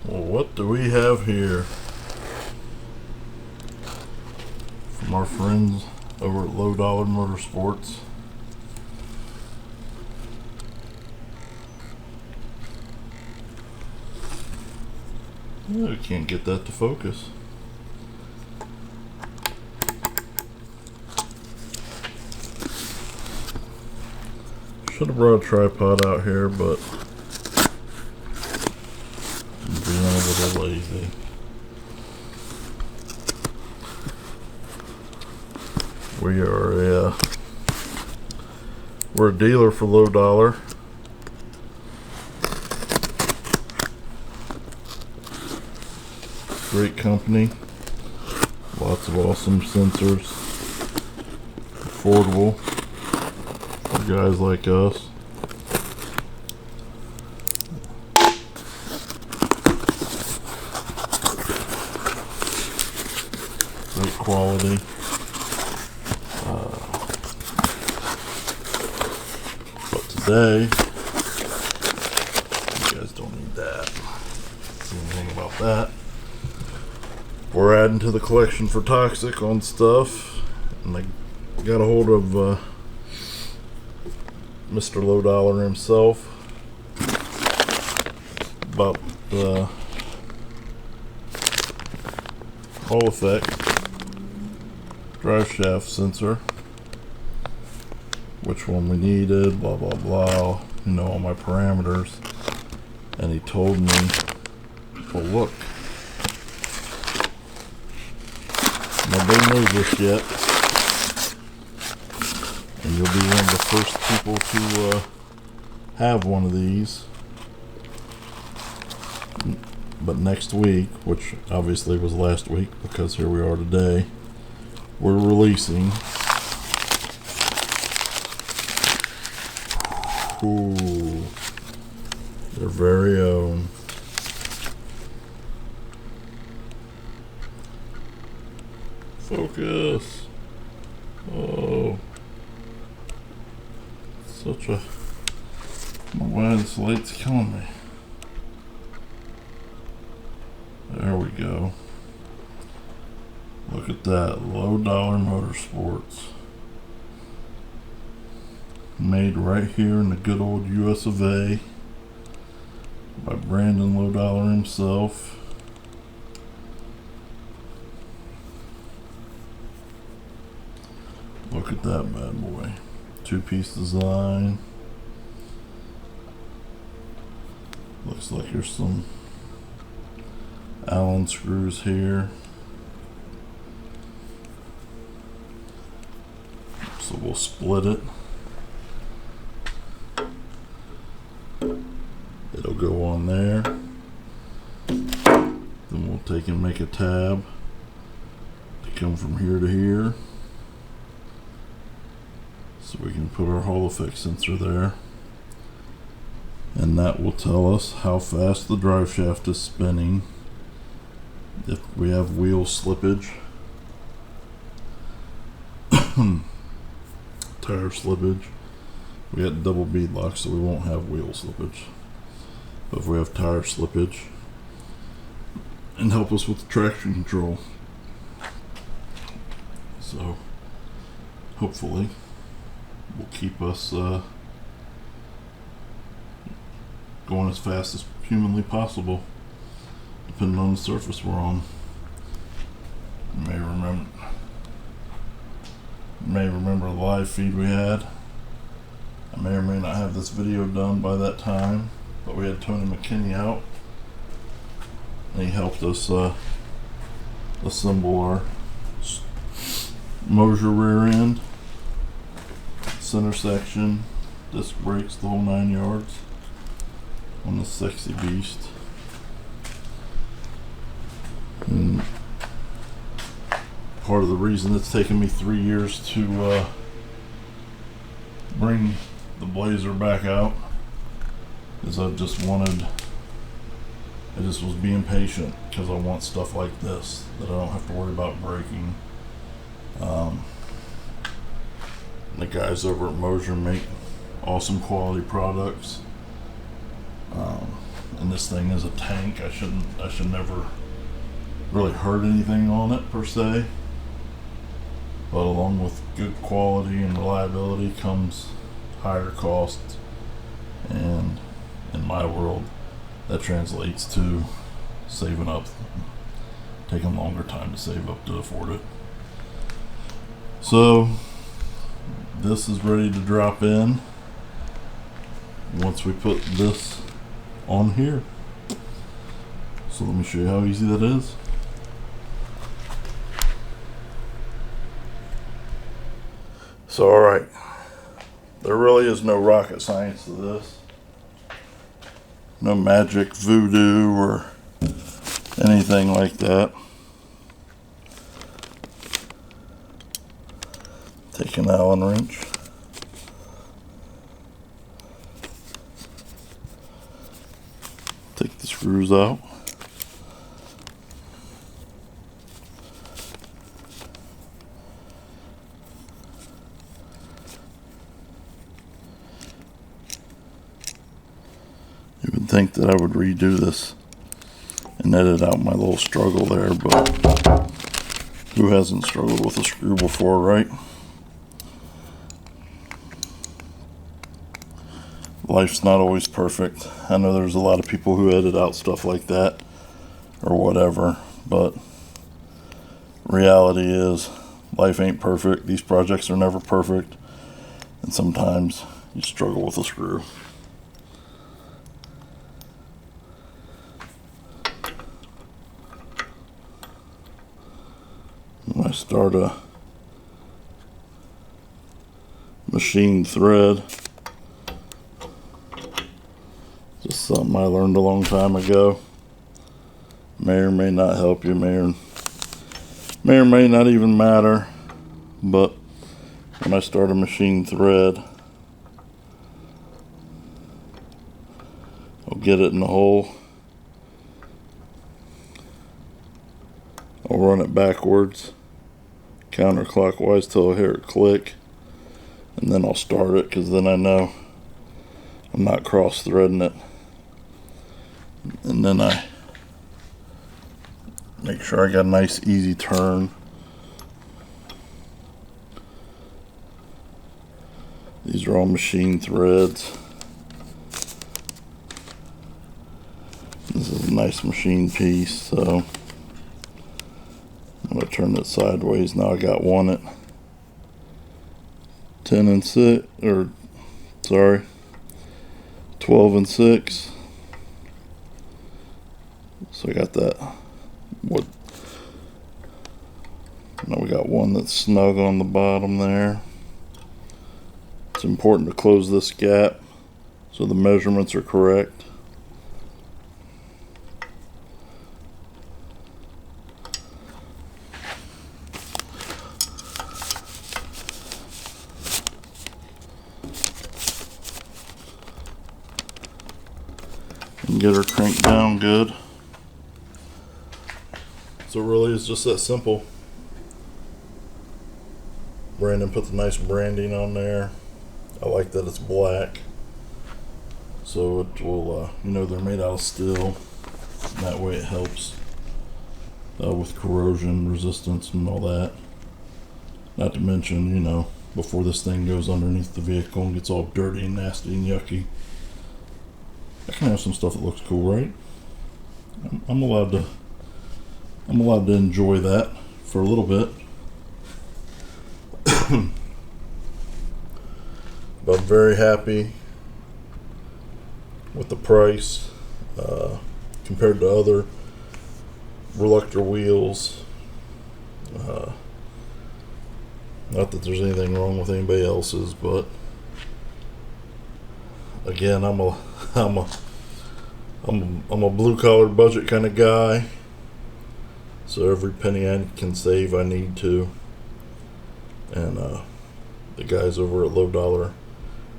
Well, what do we have here from our friends over at Lowdoller Motorsports? I can't get that to focus. Should have brought a tripod out here, but I'm being a little lazy. We're a dealer for Lowdoller. Great company, lots of awesome sensors, affordable for guys like us. Great quality. But today, you guys don't need that. See anything about that? We're adding to the collection for Toxic on stuff, and I got a hold of Mr. Lowdoller himself about the Hall Effect drive shaft sensor, which one we needed, blah blah blah, you know, all my parameters. And he told me, well, look, nobody knows this yet, and you'll be one of the first people to have one of these. But next week, which obviously was last week because here we are today, we're releasing their very own focus. Oh, such a, why this light's killing me. There we go. Look at that, Lowdoller Motorsports. Made right here in the good old US of A by Brandon Lowdoller himself. Look at that bad boy. Two-piece design. Looks like there's some Allen screws here. So we'll split it. It'll go on there. Then we'll take and make a tab to come from here to here, so we can put our Hall Effect sensor there, and that will tell us how fast the drive shaft is spinning, if we have wheel slippage, tire slippage. We got double bead lock, so we won't have wheel slippage, but if we have tire slippage, and help us with the traction control. So hopefully will keep us going as fast as humanly possible, depending on the surface we're on. You may remember the live feed we had. I may or may not have this video done by that time, but we had Tony McKinney out, and he helped us assemble our Moser rear end, center section, disc brakes, the whole 9 yards on this sexy beast. And part of the reason it's taken me 3 years to bring the Blazer back out is I just was being patient, because I want stuff like this that I don't have to worry about breaking. The guys over at Moser make awesome quality products, and this thing as a tank. I should never really hurt anything on it per se. But along with good quality and reliability comes higher costs, and in my world that translates to saving up, taking longer time to save up to afford it. So this is ready to drop in once we put this on here. So let me show you how easy that is. So alright, there really is no rocket science to this. No magic voodoo or anything like that. Take an Allen wrench. Take the screws out. You would think that I would redo this and edit out my little struggle there, but who hasn't struggled with a screw before, right? Life's not always perfect. I know there's a lot of people who edit out stuff like that or whatever, but reality is life ain't perfect. These projects are never perfect, and sometimes you struggle with a screw. When I start a machine thread, just something I learned a long time ago. May or may not help you, may or may not even matter, but when I start a machine thread, I'll get it in the hole, I'll run it backwards, counterclockwise till I hear it click, and then I'll start it, because then I know I'm not cross threading it. And then I make sure I got a nice easy turn. These are all machine threads. This is a nice machine piece, so I'm going to turn it sideways. Now I got one at 10 and 6, or sorry, 12 and 6. So I got that. Now we got one that's snug on the bottom there. It's important to close this gap so the measurements are correct. And get her cranked down good. So it really is just that simple. Brandon put the nice branding on there. I like that it's black, so it will, they're made out of steel. That way it helps with corrosion resistance and all that. Not to mention, before this thing goes underneath the vehicle and gets all dirty and nasty and yucky, I can have some stuff that looks cool, right? I'm allowed to enjoy that for a little bit. But I'm very happy with the price compared to other reluctor wheels. Not that there's anything wrong with anybody else's, but again, I'm a blue collar budget kind of guy, so every penny I can save I need to. And the guys over at Lowdoller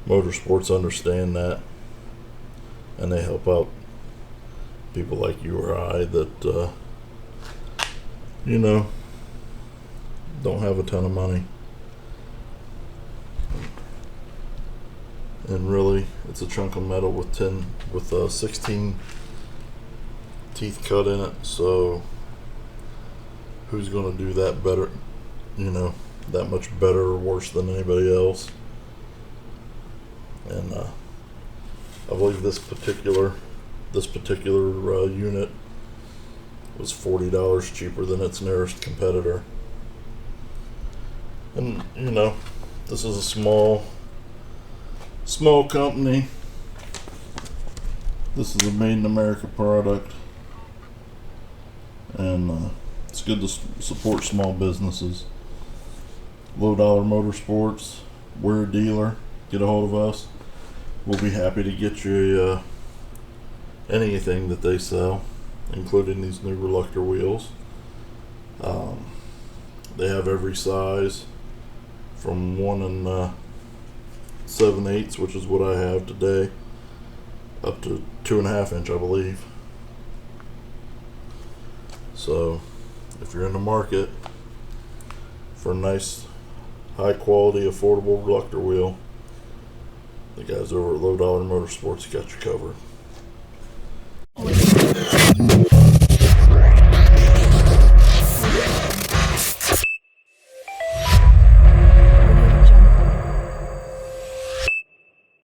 Motorsports understand that, and they help out people like you or I that don't have a ton of money. And really, it's a chunk of metal with 16 teeth cut in it, so who's going to do that better, that much better or worse than anybody else? And I believe this particular unit was $40 cheaper than its nearest competitor. And this is a small company. This is a made in America product, and it's good to support small businesses. Lowdoller Motorsports, we're a dealer. Get a hold of us. We'll be happy to get you anything that they sell, including these new reluctor wheels. They have every size from 1 7/8, which is what I have today, up to 2.5 inch, I believe. So if you're in the market for a nice, high quality, affordable reluctor wheel, the guys over at Lowdoller Motorsports got you covered.